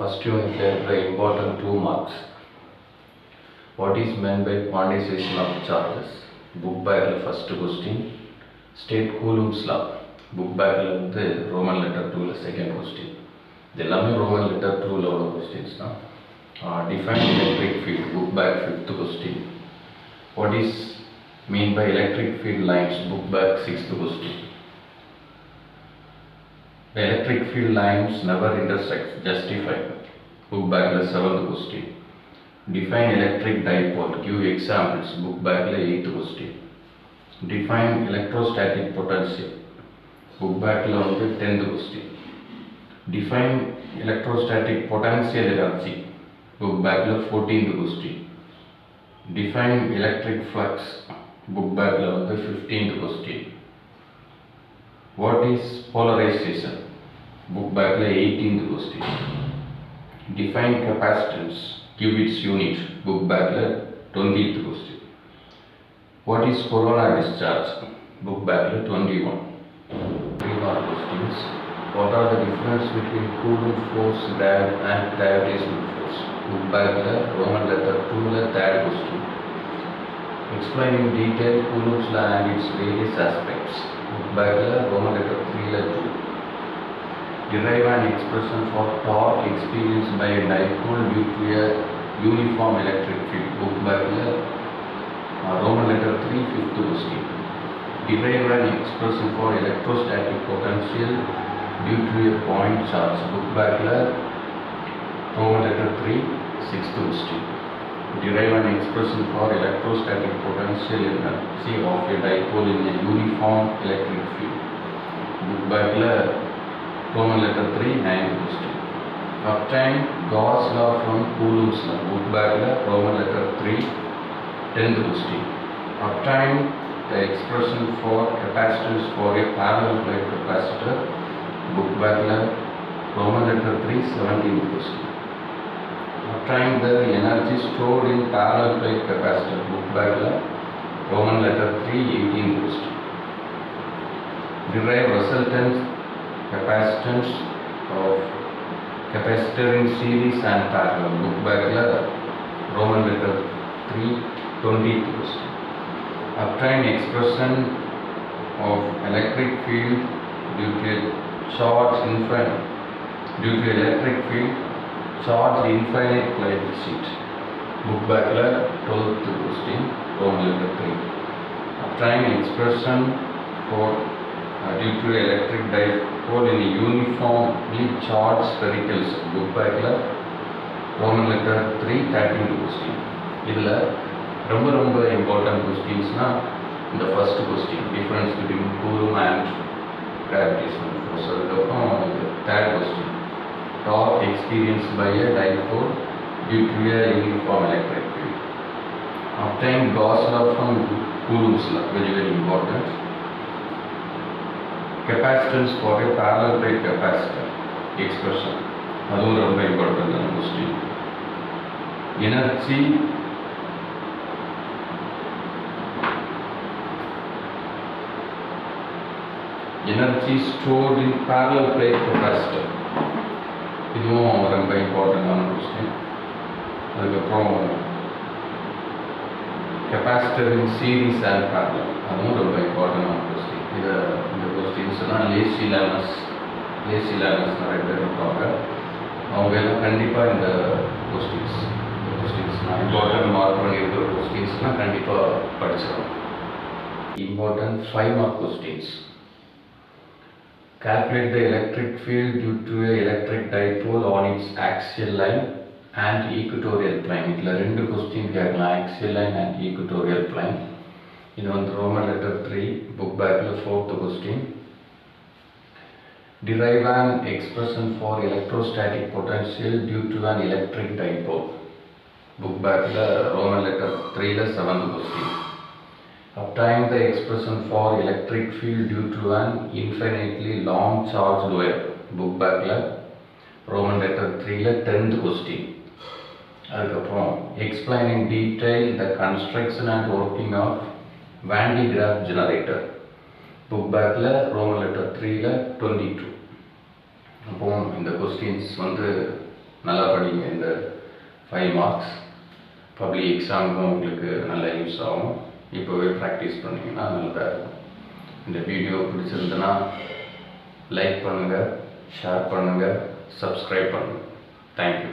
first unit the important 2 marks. What is meant by quantization of charges? Book bag first question. State Coulomb's law. Book bag the Roman letter 2 second question. The Roman letter 2 questions. Define electric field. Book bag fifth question. What is mean by electric field lines? Book bag sixth question. The electric field lines never intersect. Justify. Book bag seventh question. Define electric dipole. Give examples. Book bag eighth question. Define electrostatic potential. Book bag 10th question. Define electrostatic potential energy. Book bag 14th question. Define electric flux. Book bag 15th question. What is polarization? Book bag 18th question. Define capacitance. Give its unit. Book bag 20th question. What is corona discharge? Book bag 21. 3 more questions. What are the difference between Coulomb force and gravitational force? Book bag Roman letter 2 third question. Explain in detail Coulomb's law and its various aspects. Book bag Roman letter 3 2. Derive an expression for torque experienced by a dipole due to a uniform electric field. Book bag Roman letter 3 fifth question. Derive an expression for electrostatic potential due to a point charge. Book bag Roman letter 3 sixth question. Derive an expression for electrostatic potential energy of a dipole in a uniform electric field. Book bag Roman letter 3 9th question. Obtain Gauss law from Coulomb's law. Book bag Roman letter 3 10th question. Obtain the expression for capacitance for a parallel plate capacitor. Book bag Roman letter 3 17th question. Obtain the energy stored in parallel plate capacitor. Book bag Roman letter 3 18th question. Derive resultant capacitance of capacitor in series and parallel. Book bag Roman letter 3 20th question. Obtain expression of electric field due to charge infinite due to electric field charge infinite plate sheet. Book bag 12th question Roman letter 3. Obtain expression for due to electric dipole in a uniformly charged spherical cell. Book bag Roman letter 3 13th question. இதில் ரொம்ப important questions-னா இந்த first question difference between Coulomb and gravitational force. அதுக்கப்புறம் third question torque experienced by a dipole due to a uniform electric field. Obtain Gauss law from Coulomb's law. Very important. Capacitance for a parallel plate capacitor expression. அதுவும் ரொம்ப இம்பார்ட்டன்டான question. Energy stored in parallel plate capacitor. இதுவும் ரொம்ப இம்பார்ட்டன்டான question. அதுக்கப்புறம் capacitor in series and parallel. அதுவும் ரொம்ப இம்பார்ட்டன்டான question. இந்த கொஸ்டின்ஸ்லாம் லேசி லேர்னர்ஸ் நிறைய பேர் இருப்பாங்க. அவங்க எல்லாம் கண்டிப்பாக இந்த கொஸ்டின்ஸ் நான் இம்பார்ட்டன்ட் மார்க் பண்ணியிருக்கிற கொஸ்டின்ஸ்லாம் கண்டிப்பாக படிச்சிடணும். Important 5 mark questions. Calculate the electric field due to a electric dipole on its axial line and equatorial plane. இதில் 2 கொஸ்டின் கேட்கலாம், axial line and equatorial plane. இது Roman letter 3 book bag 4th question. Derive an expression for electrostatic potential due to an electric dipole. Book bag Roman letter 3 7th question. Obtain the expression for electric field due to an infinitely long charged wire. Book bag Roman letter 3 10th question. அதுக்கப்புறம் explain in detail the construction and working of Van de Graaff generator. Book bag Roman letter 3 22. அப்போ இந்த questions நல்லா படிங்க. இந்த 5 marks public எக்ஸாமுக்கும் உங்களுக்கு நல்லா use ஆகும். இப்போவே ப்ராக்டிஸ் பண்ணிங்கன்னா நல்லதாக இருக்கும். இந்த வீடியோ பிடிச்சிருந்ததுன்னா லைக் பண்ணுங்கள், ஷேர் பண்ணுங்கள், சப்ஸ்கிரைப் பண்ணுங்கள். தேங்க்யூ.